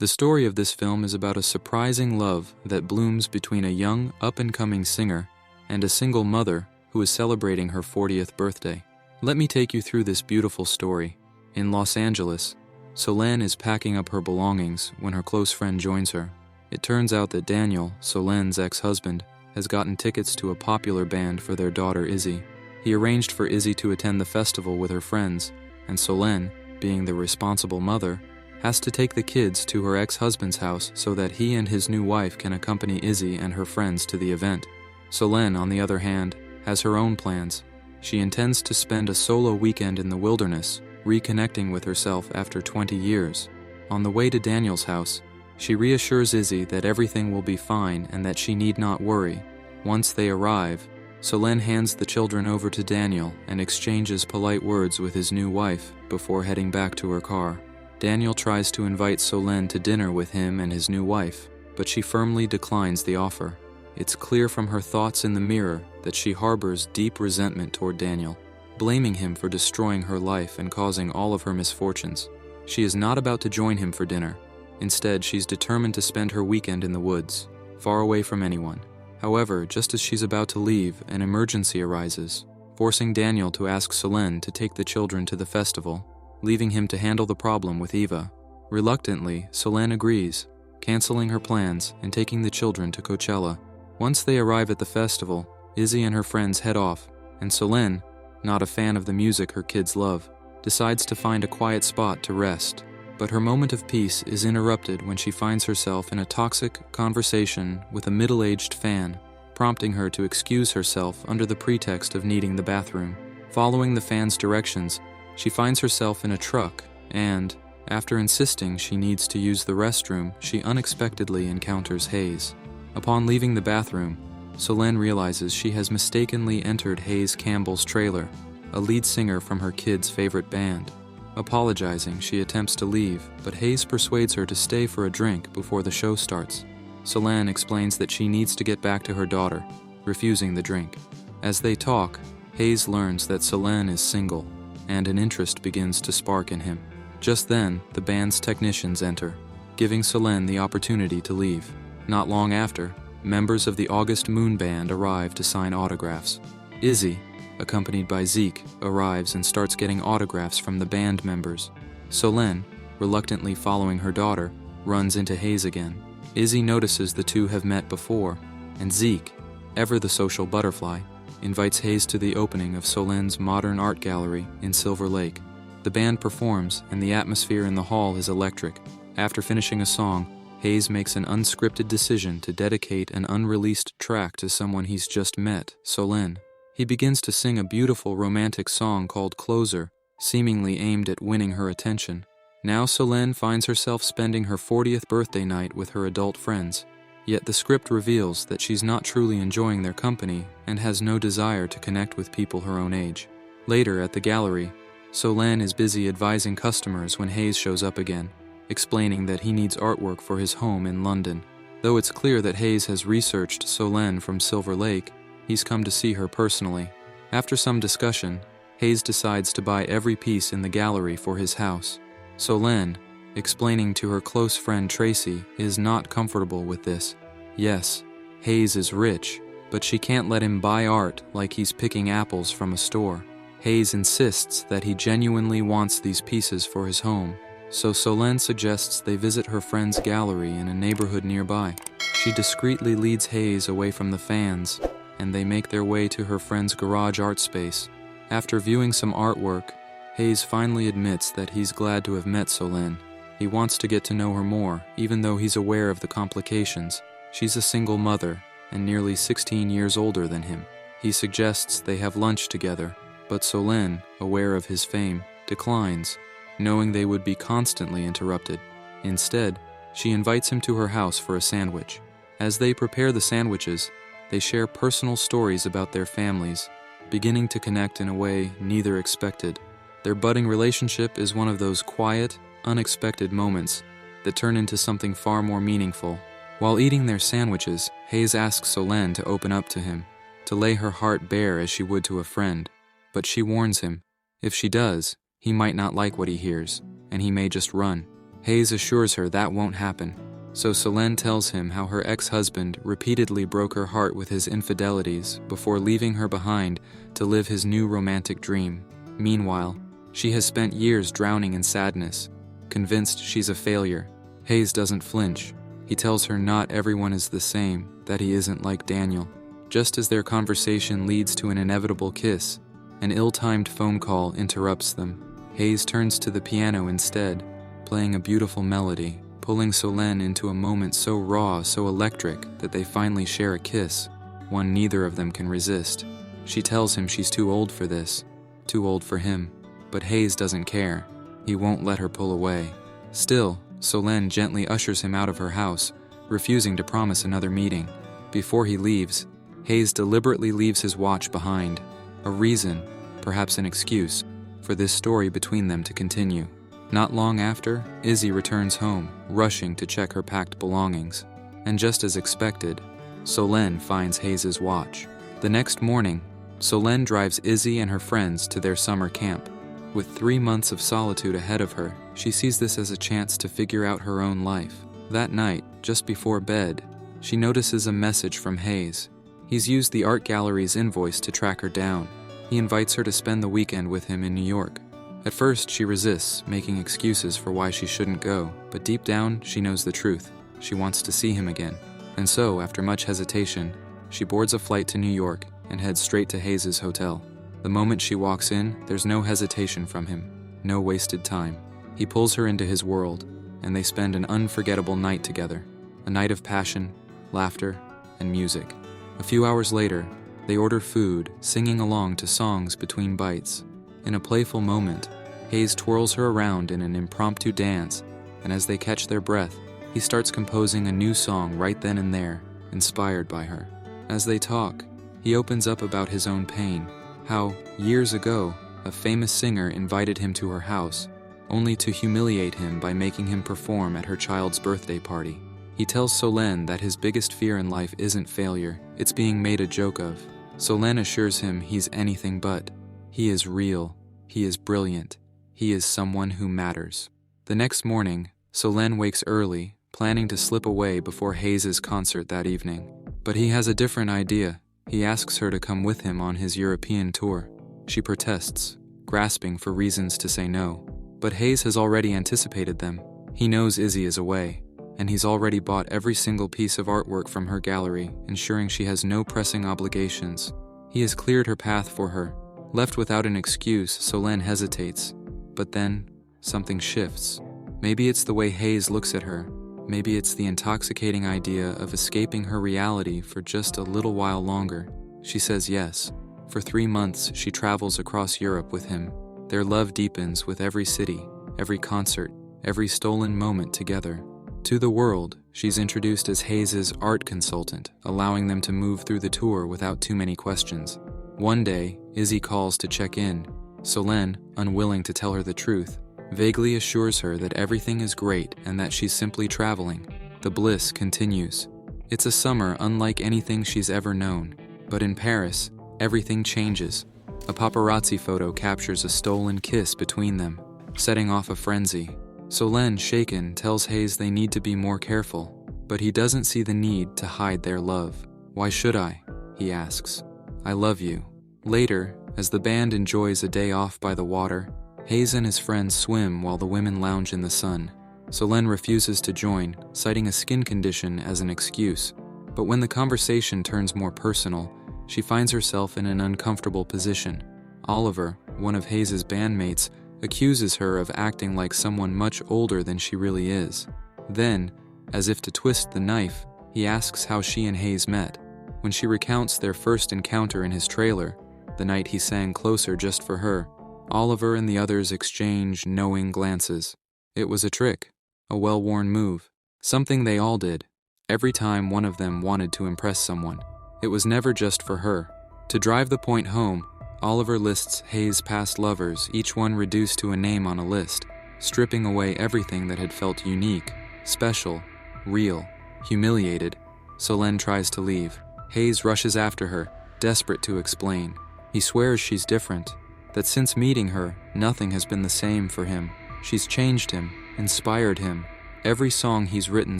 The story of this film is about a surprising love that blooms between a young, up-and-coming singer and a single mother who is celebrating her 40th birthday. Let me take you through this beautiful story. In Los Angeles, Solène is packing up her belongings when her close friend joins her. It turns out that Daniel, Solène's ex-husband, has gotten tickets to a popular band for their daughter Izzy. He arranged for Izzy to attend the festival with her friends, and Solène, being the responsible mother, has to take the kids to her ex-husband's house so that he and his new wife can accompany Izzy and her friends to the event. Solène, on the other hand, has her own plans. She intends to spend a solo weekend in the wilderness, reconnecting with herself after 20 years. On the way to Daniel's house, she reassures Izzy that everything will be fine and that she need not worry. Once they arrive, Solène hands the children over to Daniel and exchanges polite words with his new wife before heading back to her car. Daniel tries to invite Solène to dinner with him and his new wife, but she firmly declines the offer. It's clear from her thoughts in the mirror that she harbors deep resentment toward Daniel, blaming him for destroying her life and causing all of her misfortunes. She is not about to join him for dinner. Instead, she's determined to spend her weekend in the woods, far away from anyone. However, just as she's about to leave, an emergency arises, forcing Daniel to ask Solène to take the children to the festival, leaving him to handle the problem with Eva. Reluctantly, Solène agrees, canceling her plans and taking the children to Coachella. Once they arrive at the festival, Izzy and her friends head off, and Solène, not a fan of the music her kids love, decides to find a quiet spot to rest. But her moment of peace is interrupted when she finds herself in a toxic conversation with a middle-aged fan, prompting her to excuse herself under the pretext of needing the bathroom. Following the fan's directions, she finds herself in a truck and, after insisting she needs to use the restroom, she unexpectedly encounters Hayes. Upon leaving the bathroom, Solène realizes she has mistakenly entered Hayes Campbell's trailer, a lead singer from her kids' favorite band. Apologizing, she attempts to leave, but Hayes persuades her to stay for a drink before the show starts. Solène explains that she needs to get back to her daughter, refusing the drink. As they talk, Hayes learns that Solène is single, and an interest begins to spark in him. Just then, the band's technicians enter, giving Solène the opportunity to leave. Not long after, members of the August Moon Band arrive to sign autographs. Izzy, accompanied by Zeke, arrives and starts getting autographs from the band members. Solène, reluctantly following her daughter, runs into Hayes again. Izzy notices the two have met before, and Zeke, ever the social butterfly, invites Hayes to the opening of Solène's modern art gallery in Silver Lake. The band performs, and the atmosphere in the hall is electric. After finishing a song, Hayes makes an unscripted decision to dedicate an unreleased track to someone he's just met, Solène. He begins to sing a beautiful romantic song called Closer, seemingly aimed at winning her attention. Now Solène finds herself spending her 40th birthday night with her adult friends. Yet the script reveals that she's not truly enjoying their company and has no desire to connect with people her own age. Later, at the gallery, Solène is busy advising customers when Hayes shows up again, explaining that he needs artwork for his home in London. Though it's clear that Hayes has researched Solène from Silver Lake, he's come to see her personally. After some discussion, Hayes decides to buy every piece in the gallery for his house. Solène, explaining to her close friend Tracy, is not comfortable with this. Yes, Hayes is rich, but she can't let him buy art like he's picking apples from a store. Hayes insists that he genuinely wants these pieces for his home, so Solène suggests they visit her friend's gallery in a neighborhood nearby. She discreetly leads Hayes away from the fans, and they make their way to her friend's garage art space. After viewing some artwork, Hayes finally admits that he's glad to have met Solène. He wants to get to know her more, even though he's aware of the complications. She's a single mother, and nearly 16 years older than him. He suggests they have lunch together, but Solène, aware of his fame, declines, knowing they would be constantly interrupted. Instead, she invites him to her house for a sandwich. As they prepare the sandwiches, they share personal stories about their families, beginning to connect in a way neither expected. Their budding relationship is one of those quiet, unexpected moments that turn into something far more meaningful. While eating their sandwiches, Hayes asks Solène to open up to him, to lay her heart bare as she would to a friend. But she warns him, if she does, he might not like what he hears, and he may just run. Hayes assures her that won't happen. So Solène tells him how her ex-husband repeatedly broke her heart with his infidelities before leaving her behind to live his new romantic dream. Meanwhile, she has spent years drowning in sadness, convinced she's a failure. Hayes doesn't flinch. He tells her not everyone is the same, that he isn't like Daniel. Just as their conversation leads to an inevitable kiss, an ill-timed phone call interrupts them. Hayes turns to the piano instead, playing a beautiful melody, pulling Solène into a moment so raw, so electric, that they finally share a kiss, one neither of them can resist. She tells him she's too old for this, too old for him, but Hayes doesn't care. He won't let her pull away. Still, Solène gently ushers him out of her house, refusing to promise another meeting. Before he leaves, Hayes deliberately leaves his watch behind, a reason, perhaps an excuse, for this story between them to continue. Not long after, Izzy returns home, rushing to check her packed belongings. And just as expected, Solène finds Hayes' watch. The next morning, Solène drives Izzy and her friends to their summer camp. With 3 months of solitude ahead of her, she sees this as a chance to figure out her own life. That night, just before bed, she notices a message from Hayes. He's used the art gallery's invoice to track her down. He invites her to spend the weekend with him in New York. At first, she resists, making excuses for why she shouldn't go, but deep down, she knows the truth. She wants to see him again. And so, after much hesitation, she boards a flight to New York and heads straight to Hayes' hotel. The moment she walks in, there's no hesitation from him, no wasted time. He pulls her into his world, and they spend an unforgettable night together, a night of passion, laughter, and music. A few hours later, they order food, singing along to songs between bites. In a playful moment, Hayes twirls her around in an impromptu dance, and as they catch their breath, he starts composing a new song right then and there, inspired by her. As they talk, he opens up about his own pain, how, years ago, a famous singer invited him to her house, only to humiliate him by making him perform at her child's birthday party. He tells Solène that his biggest fear in life isn't failure, it's being made a joke of. Solène assures him he's anything but. He is real. He is brilliant. He is someone who matters. The next morning, Solène wakes early, planning to slip away before Hayes' concert that evening. But he has a different idea. He asks her to come with him on his European tour. She protests, grasping for reasons to say no. But Hayes has already anticipated them. He knows Izzy is away, and he's already bought every single piece of artwork from her gallery, ensuring she has no pressing obligations. He has cleared her path for her. Left without an excuse, Solène hesitates. But then, something shifts. Maybe it's the way Hayes looks at her. Maybe it's the intoxicating idea of escaping her reality for just a little while longer. She says yes. For 3 months, she travels across Europe with him. Their love deepens with every city, every concert, every stolen moment together. To the world, she's introduced as Hayes' art consultant, allowing them to move through the tour without too many questions. One day, Izzy calls to check in. Solène, unwilling to tell her the truth, vaguely assures her that everything is great and that she's simply traveling. The bliss continues. It's a summer unlike anything she's ever known. But in Paris, everything changes. A paparazzi photo captures a stolen kiss between them, setting off a frenzy. Solène, shaken, tells Hayes they need to be more careful, but he doesn't see the need to hide their love. "Why should I?" he asks. "I love you." Later, as the band enjoys a day off by the water, Hayes and his friends swim while the women lounge in the sun. Solène refuses to join, citing a skin condition as an excuse. But when the conversation turns more personal, she finds herself in an uncomfortable position. Oliver, one of Hayes' bandmates, accuses her of acting like someone much older than she really is. Then, as if to twist the knife, he asks how she and Hayes met. When she recounts their first encounter in his trailer, the night he sang Closer just for her, Oliver and the others exchange knowing glances. It was a trick, a well-worn move, something they all did, every time one of them wanted to impress someone. It was never just for her. To drive the point home, Oliver lists Hayes' past lovers, each one reduced to a name on a list, stripping away everything that had felt unique, special, real, humiliated. Solène tries to leave. Hayes rushes after her, desperate to explain. He swears she's different, that since meeting her, nothing has been the same for him. She's changed him, inspired him. Every song he's written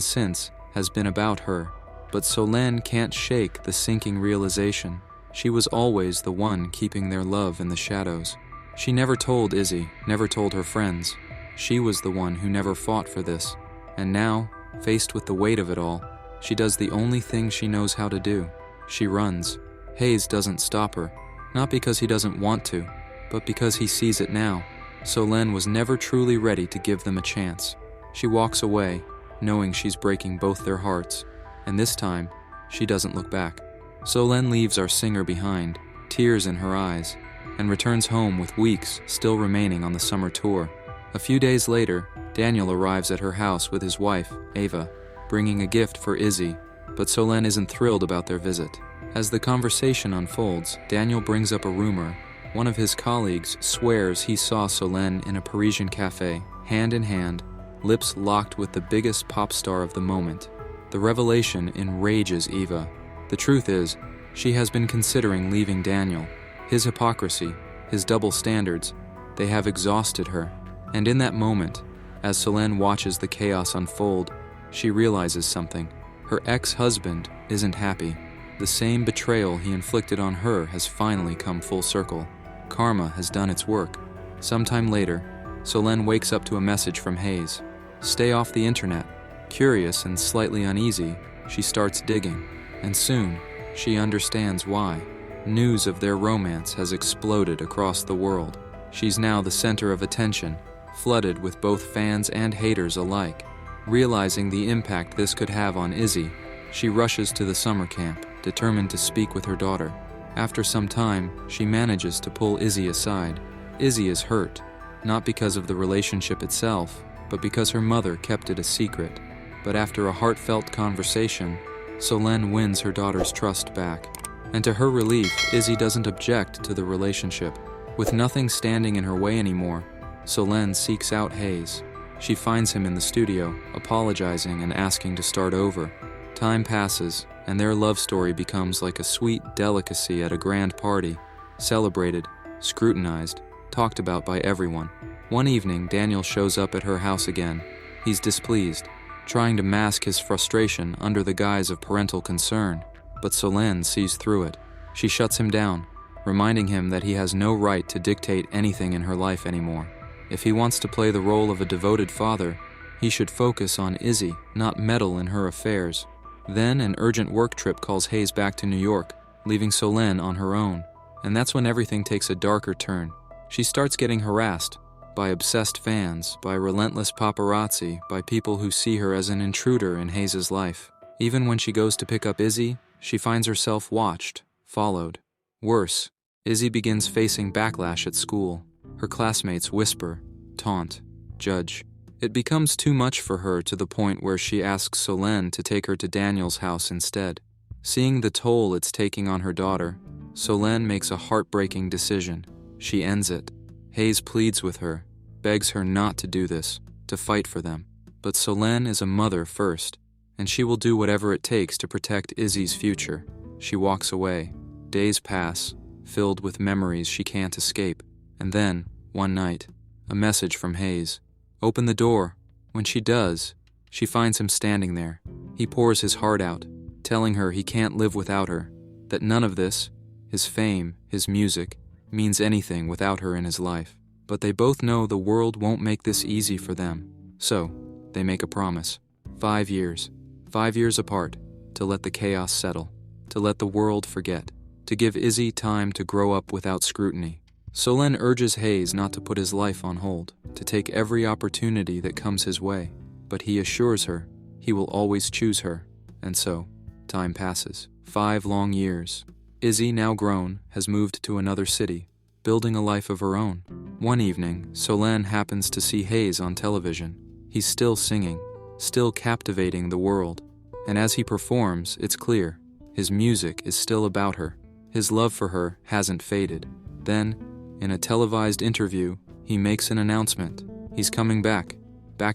since has been about her. But Solène can't shake the sinking realization. She was always the one keeping their love in the shadows. She never told Izzy, never told her friends. She was the one who never fought for this. And now, faced with the weight of it all, she does the only thing she knows how to do. She runs. Hayes doesn't stop her. Not because he doesn't want to, but because he sees it now. Solène was never truly ready to give them a chance. She walks away, knowing she's breaking both their hearts. And this time, she doesn't look back. Solène leaves our singer behind, tears in her eyes, and returns home with weeks still remaining on the summer tour. A few days later, Daniel arrives at her house with his wife, Ava, bringing a gift for Izzy, but Solène isn't thrilled about their visit. As the conversation unfolds, Daniel brings up a rumor. One of his colleagues swears he saw Solène in a Parisian cafe, hand in hand, lips locked with the biggest pop star of the moment. The revelation enrages Eva. The truth is, she has been considering leaving Daniel. His hypocrisy, his double standards, they have exhausted her. And in that moment, as Solène watches the chaos unfold, she realizes something. Her ex-husband isn't happy. The same betrayal he inflicted on her has finally come full circle. Karma has done its work. Sometime later, Solène wakes up to a message from Hayes. Stay off the internet. Curious and slightly uneasy, she starts digging. And soon, she understands why. News of their romance has exploded across the world. She's now the center of attention, flooded with both fans and haters alike. Realizing the impact this could have on Izzy, she rushes to the summer camp, determined to speak with her daughter. After some time, she manages to pull Izzy aside. Izzy is hurt, not because of the relationship itself, but because her mother kept it a secret. But after a heartfelt conversation, Solène wins her daughter's trust back. And to her relief, Izzy doesn't object to the relationship. With nothing standing in her way anymore, Solène seeks out Hayes. She finds him in the studio, apologizing and asking to start over. Time passes, and their love story becomes like a sweet delicacy at a grand party, celebrated, scrutinized, talked about by everyone. One evening, Daniel shows up at her house again. He's displeased, trying to mask his frustration under the guise of parental concern, but Solène sees through it. She shuts him down, reminding him that he has no right to dictate anything in her life anymore. If he wants to play the role of a devoted father, he should focus on Izzy, not meddle in her affairs. Then an urgent work trip calls Hayes back to New York, leaving Solène on her own. And that's when everything takes a darker turn. She starts getting harassed by obsessed fans, by relentless paparazzi, by people who see her as an intruder in Hayes' life. Even when she goes to pick up Izzy, she finds herself watched, followed. Worse, Izzy begins facing backlash at school. Her classmates whisper, taunt, judge. It becomes too much for her to the point where she asks Solène to take her to Daniel's house instead. Seeing the toll it's taking on her daughter, Solène makes a heartbreaking decision. She ends it. Hayes pleads with her, begs her not to do this, to fight for them. But Solène is a mother first, and she will do whatever it takes to protect Izzy's future. She walks away. Days pass, filled with memories she can't escape. And then, one night, a message from Hayes. Open the door. When she does, she finds him standing there. He pours his heart out, telling her he can't live without her, that none of this, his fame, his music, means anything without her in his life. But they both know the world won't make this easy for them. So, they make a promise. 5 years. 5 years apart, to let the chaos settle, to let the world forget, to give Izzy time to grow up without scrutiny. Solène urges Hayes not to put his life on hold, to take every opportunity that comes his way, but he assures her he will always choose her. And so, time passes. 5 long years. Izzy, now grown, has moved to another city, building a life of her own. One evening, Solène happens to see Hayes on television. He's still singing, still captivating the world. And as he performs, it's clear, his music is still about her. His love for her hasn't faded. Then, in a televised interview, he makes an announcement. He's coming back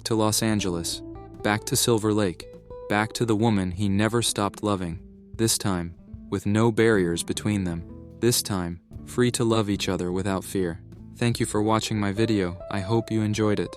to Los Angeles, back to Silver Lake, back to the woman he never stopped loving. This time, with no barriers between them. This time, free to love each other without fear. Thank you for watching my video. I hope you enjoyed it.